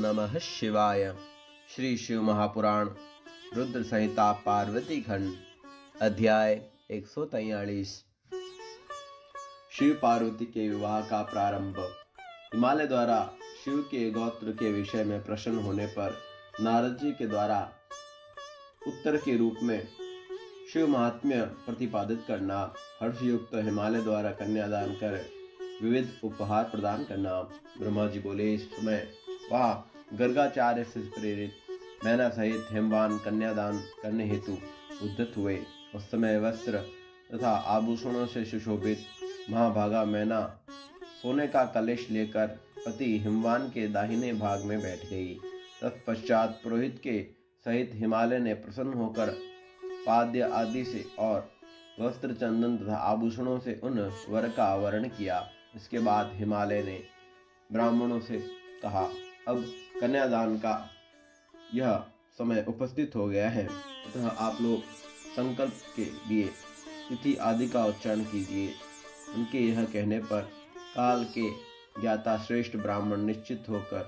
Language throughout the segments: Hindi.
नमः शिवाय। श्री शिव महापुराण रुद्र संहिता पार्वती खंड अध्याय 143। शिव पार्वती के विवाह का प्रारंभ। हिमालय द्वारा शिव के गोत्र के विषय में प्रश्न होने पर नारद जी के द्वारा उत्तर के रूप में शिव महात्म्य प्रतिपादित करना, हर्षयुक्त हिमालय द्वारा कन्यादान कर विविध उपहार प्रदान करना। ब्रह्मा जी बोले, इस समय वह गर्गाचार्य से प्रेरित मैना सहित हिमवान कन्यादान करने हेतु उद्यत हुए। उस समय वस्त्र तथा आभूषणों से सुशोभित महाभागा मैना सोने का कलश लेकर पति हिमवान के दाहिने भाग में बैठ गई। तत्पश्चात पुरोहित के सहित हिमालय ने प्रसन्न होकर पाद्य आदि से और वस्त्र चंदन तथा आभूषणों से उन वर का आवरण किया। इसके बाद हिमालय ने ब्राह्मणों से कहा, अब कन्यादान का यह समय उपस्थित हो गया है, अतः आप लोग संकल्प के लिए तिथि आदि का उच्चारण कीजिए। उनके यह कहने पर काल के ज्ञाता श्रेष्ठ ब्राह्मण निश्चित होकर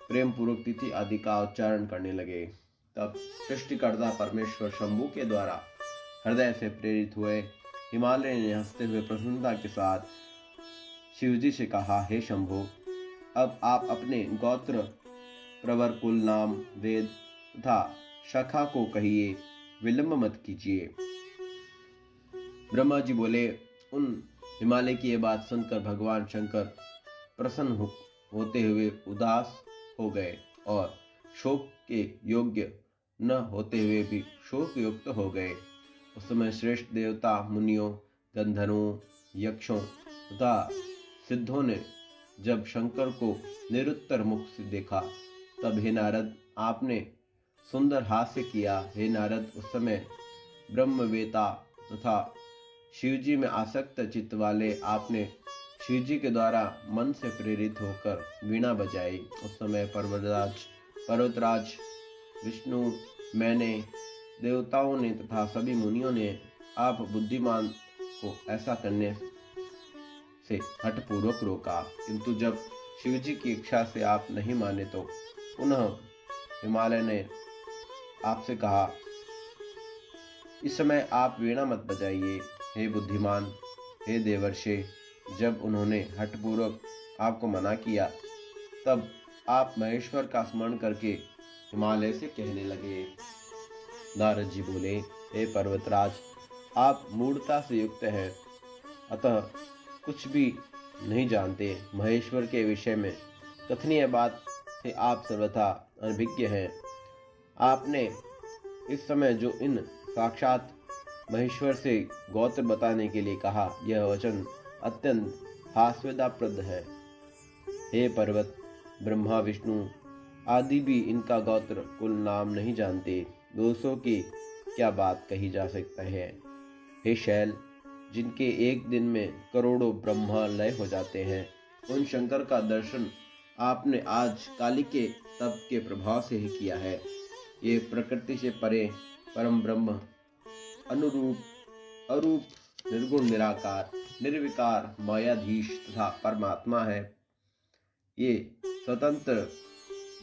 प्रेम पूर्वक तिथि आदि का उच्चारण करने लगे। तब सृष्टिकर्ता परमेश्वर शंभु के द्वारा हृदय से प्रेरित हुए हिमालय ने हंसते हुए प्रसन्नता के साथ शिवजी से कहा, हे शंभु, अब आप अपने गोत्र, प्रवर, कुल, नाम, वेद तथा शाखा को कहिए, विलंब मत कीजिए। ब्रह्मा जी बोले, उन हिमालय की यह बात सुनकर भगवान शंकर प्रसन्न होते हुए उदास हो गए और शोक के योग्य न होते हुए भी शोक युक्त हो गए। उस समय श्रेष्ठ देवता, मुनियों, गंधर्वों, यक्षों तथा सिद्धों ने जब शंकर को निरुत्तर मुख से देखा, तब हे नारद, आपने सुंदर हास्य किया। हे नारद, उस समय ब्रह्मवेता तथा शिवजी में आसक्त चित्त वाले आपने शिवजी के द्वारा मन से प्रेरित होकर वीणा बजाई। उस समय पर्वतराज विष्णु, मैंने, देवताओं ने तथा सभी मुनियों ने आप बुद्धिमान को ऐसा करने से हठपूर्वक रोका, किंतु जब शिवजी की इच्छा से आप नहीं माने तो पुनः हिमालय ने आपसे कहा, इस समय आप वीणा मत बजाइए। हे बुद्धिमान, हे देवर्षि, जब उन्होंने हठपूर्वक आपको मना किया, तब आप महेश्वर का स्मरण करके हिमालय से कहने लगे। नारद जी बोले, हे पर्वतराज, आप मूढ़ता से युक्त हैं, अतः कुछ भी नहीं जानते। महेश्वर के विषय में कथनीय बात से आप सर्वथा अनभिज्ञ हैं। आपने इस समय जो इन साक्षात महेश्वर से गोत्र बताने के लिए कहा, यह वचन अत्यंत हास्यदाप्रद है। हे पर्वत, ब्रह्मा, विष्णु आदि भी इनका गोत्र, कुल, नाम नहीं जानते। दोषों की क्या बात कही जा सकता है। हे शैल, जिनके एक दिन में करोड़ों ब्रह्मा लय हो जाते हैं, उन शंकर का दर्शन आपने आज काली के तप के प्रभाव से ही किया है। ये प्रकृति से परे परम ब्रह्म, अरूप, निर्गुण, निराकार, निर्विकार, मायाधीश तथा परमात्मा है। ये स्वतंत्र,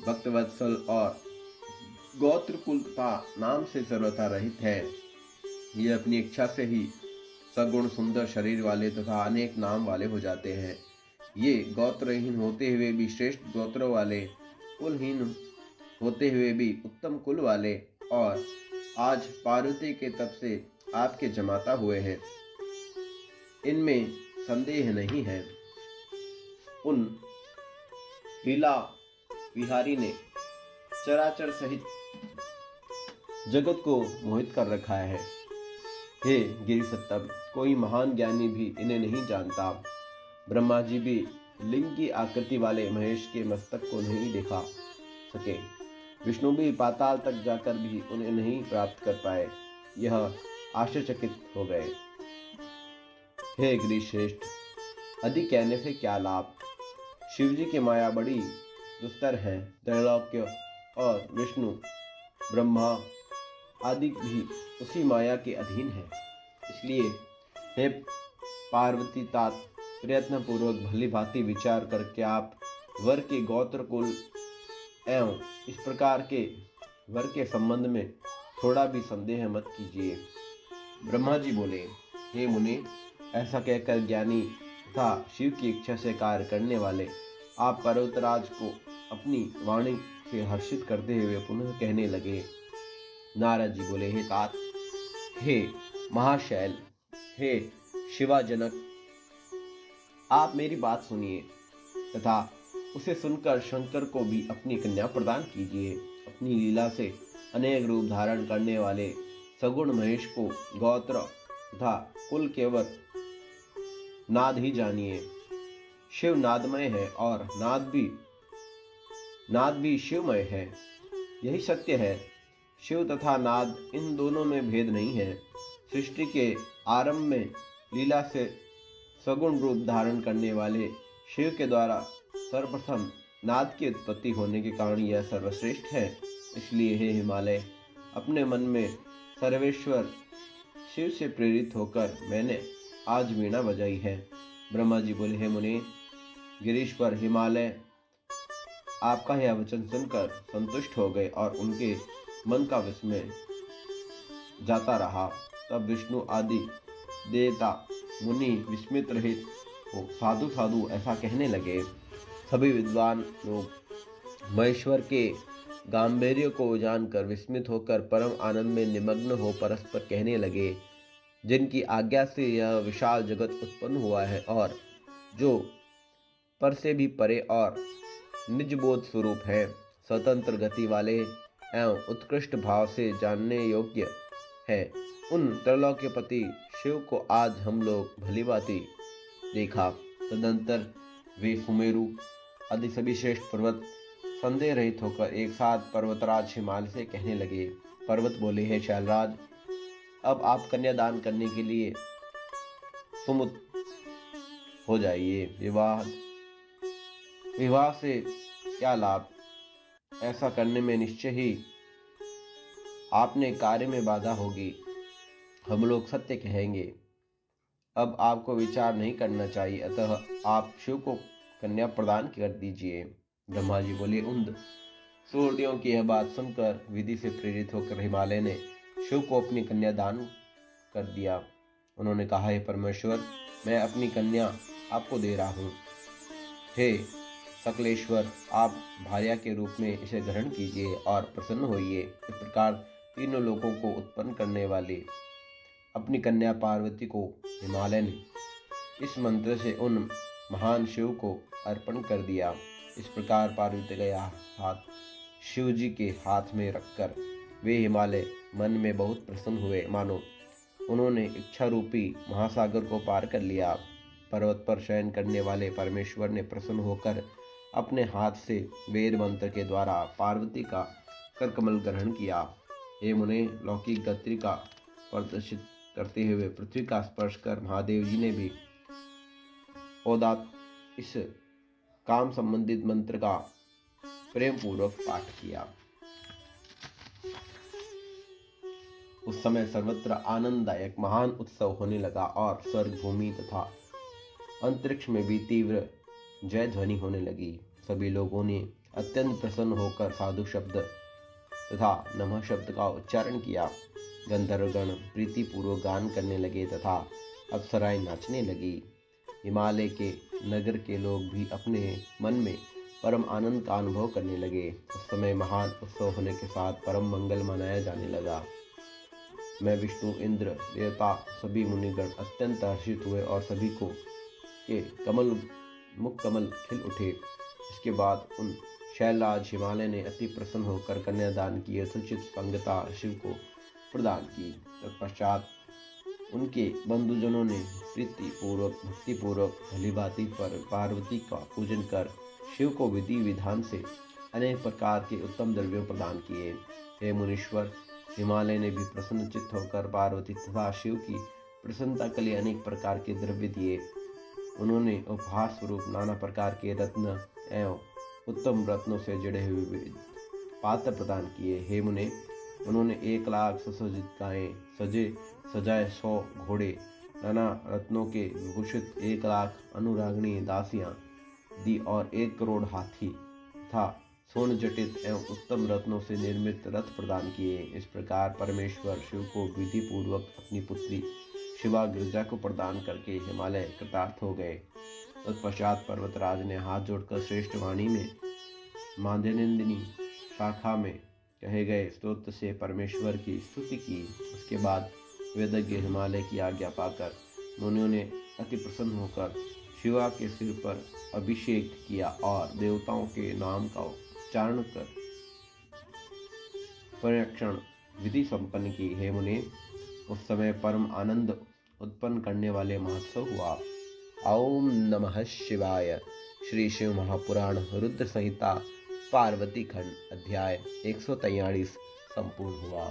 भक्तवत्सल और गोत्र, कुल तथा नाम से सर्वथा रहित है। ये अपनी इच्छा से ही सगुण, सुंदर शरीर वाले तथा अनेक नाम वाले हो जाते हैं। ये गोत्रहीन होते हुए भी श्रेष्ठ गोत्र वाले, कुलहीन होते हुए भी उत्तम कुल वाले और आज पार्वती के तप से आपके जमाता हुए हैं, इनमें संदेह नहीं है। उन लीला विहारी ने चराचर सहित जगत को मोहित कर रखा है। हे गिरिसत्तम, कोई महान ज्ञानी भी इन्हें नहीं जानता। ब्रह्मा जी भी लिंग की आकृति वाले महेश के मस्तक को नहीं दिखा सके। विष्णु भी पाताल तक जाकर भी उन्हें नहीं प्राप्त कर पाए। यह आश्चर्यचकित हो गए। हे गिरिश्रेष्ठ, अधिक कहने से क्या लाभ। शिवजी की माया बड़ी दुस्तर है। त्रैलोक्य और विष्णु, ब्रह्मा आदि भी उसी माया के अधीन है। इसलिए हे पार्वती तात, प्रयत्न पूर्वक भली भांति विचार करके आप वर के गोत्र, कुल एवं इस प्रकार के वर के संबंध में थोड़ा भी संदेह मत कीजिए। ब्रह्मा जी बोले, हे मुनि, ऐसा कहकर ज्ञानी तथा शिव की इच्छा से कार्य करने वाले आप पर्वतराज को अपनी वाणी से हर्षित करते हुए पुनः कहने लगे। नारद जी बोले, हे तात, हे महाशैल, हे शिवाजनक, आप मेरी बात सुनिए तथा उसे सुनकर शंकर को भी अपनी कन्या प्रदान कीजिए। अपनी लीला से अनेक रूप धारण करने वाले सगुण महेश को गोत्र तथा कुल केवल नाद ही जानिए। शिव नादमय है और नाद भी शिवमय है, यही सत्य है। शिव तथा नाद, इन दोनों में भेद नहीं है। सृष्टि के आरंभ में लीला से सगुण रूप धारण करने वाले शिव के द्वारा सर्वप्रथम नाद की उत्पत्ति होने के कारण यह सर्वश्रेष्ठ है। इसलिए हे हिमालय, अपने मन में सर्वेश्वर शिव से प्रेरित होकर मैंने आज वीणा बजाई है। ब्रह्मा जी बोले, हे मुनि, गिरीश्वर हिमालय आपका यह वचन सुनकर संतुष्ट हो गए और उनके मन का विस्मय जाता रहा। तब विष्णु आदि देवता मुनि विस्मित रहित हो साधु साधु ऐसा कहने लगे। सभी विद्वान लोग महेश्वर के गांधीर्य को जानकर विस्मित होकर परम आनंद में निमग्न हो परस्पर कहने लगे, जिनकी आज्ञा से यह विशाल जगत उत्पन्न हुआ है और जो पर से भी परे और निजबोध स्वरूप है, स्वतंत्र गति वाले एवं उत्कृष्ट भाव से जानने योग्य है, उन त्रैलोक्यपति शिव को आज हम लोग भलीभांति देखा। तदंतर वे सुमेरु आदि सभी श्रेष्ठ पर्वत संदेह रहित होकर एक साथ पर्वतराज हिमालय से कहने लगे। पर्वत बोले, हे शैलराज, अब आप कन्यादान करने के लिए सुमुख हो जाइए। विवाह से क्या लाभ? ऐसा करने में निश्चय ही आपने कार्य में बाधा होगी। हम लोग सत्य कहेंगे। अब आपको विचार नहीं करना चाहिए, अतः आप शिव को कन्या प्रदान कर दीजिए। ब्रह्मा जी बोले, उन सूर्यों की यह बात सुनकर विधि से प्रेरित होकर हिमालय ने शिव को अपनी कन्या दान कर दिया। उन्होंने कहा, हे परमेश्वर, मैं अपनी कन्या आपको दे रहा हूँ। हे सकलेश्वर, आप भार्या के रूप में इसे ग्रहण कीजिए और प्रसन्न होइए। इस प्रकार तीनों लोगों को उत्पन्न करने वाली अपनी कन्या पार्वती को हिमालय ने इस मंत्र से उन महान शिव को अर्पण कर दिया। इस प्रकार पार्वती का हाथ शिव जी के हाथ में रखकर वे हिमालय मन में बहुत प्रसन्न हुए, मानो उन्होंने इच्छा रूपी महासागर को पार कर लिया। पर्वत पर शयन करने वाले परमेश्वर ने प्रसन्न होकर अपने हाथ से वेद मंत्र के द्वारा पार्वती का करकमल ग्रहण किया। हे मुने, लौकिक गति का प्रदर्शित करते हुए पृथ्वी का स्पर्श कर महादेव जी ने भी ओदात इस काम संबंधित मंत्र का प्रेम पूर्वक पाठ किया। उस समय सर्वत्र आनंददायक महान उत्सव होने लगा और स्वर्ग, भूमि तथा अंतरिक्ष में भी तीव्र जय ध्वनि होने लगी। सभी लोगों ने अत्यंत प्रसन्न होकर साधु शब्द तथा नमः शब्द का उच्चारण किया। गंधर्वगण प्रीतिपूर्वक गान करने लगे तथा अप्सराएं नाचने लगी। हिमालय के नगर के लोग भी अपने मन में परम आनंद का अनुभव करने लगे। उस समय महान उत्सव होने के साथ परम मंगल मनाया जाने लगा। मैं, विष्णु, इंद्र, देवता, सभी मुनिगण अत्यंत हर्षित हुए और सभी को के मुख कमल खिल उठे। इसके बाद उन शैलराज हिमालय ने अति प्रसन्न होकर कन्यादान की यथोचित संगता शिव को प्रदान की। तत्पश्चात उनके बंधुजनों ने प्रीति पूर्वक भक्ति पूर्वक भलीभांति पर पार्वती का पूजन कर शिव को विधि विधान से अनेक प्रकार के उत्तम द्रव्यों प्रदान किए। हे मुनीश्वर, हिमालय ने भी प्रसन्नचित्त होकर पार्वती तथा शिव की प्रसन्नता के लिए अनेक प्रकार के द्रव्य दिए। उन्होंने उपहार स्वरूप नाना प्रकार के रत्न एवं उत्तम रत्नों से जड़े हुए पात्र प्रदान किए। हे मुने, उन्होंने 1 लाख सुसज्जित गायें, सजाए 100 घोड़े, नाना रत्नों के विभूषित 1 लाख अनुरागिणी दासियां दी और 1 करोड़ हाथी तथा स्वर्ण जटित एवं उत्तम रत्नों से निर्मित रथ प्रदान किए। इस प्रकार परमेश्वर शिव को विधि पूर्वक अपनी पुत्री शिवा गिरिजा को प्रदान करके हिमालय कृतार्थ हो गए। तत्पश्चात पर्वतराज ने हाथ जोड़कर श्रेष्ठ वाणी में मांद्यनिंदिनी शाखा में कहे गए स्तोत्र से परमेश्वर की स्तुति की। उसके बाद वेदज्ञ हिमालय की आज्ञा पाकर मुनियों ने अति प्रसन्न होकर शिवा के सिर पर अभिषेक किया और देवताओं के नाम का उच्चारण कर परिरक्षण विधि संपन्न की। हे मुनि, उस समय परम आनंद उत्पन्न करने वाले महोत्सव हुआ। ओम नमः शिवाय। श्री शिव महापुराण रुद्र संहिता पार्वती खंड अध्याय 143 संपूर्ण हुआ।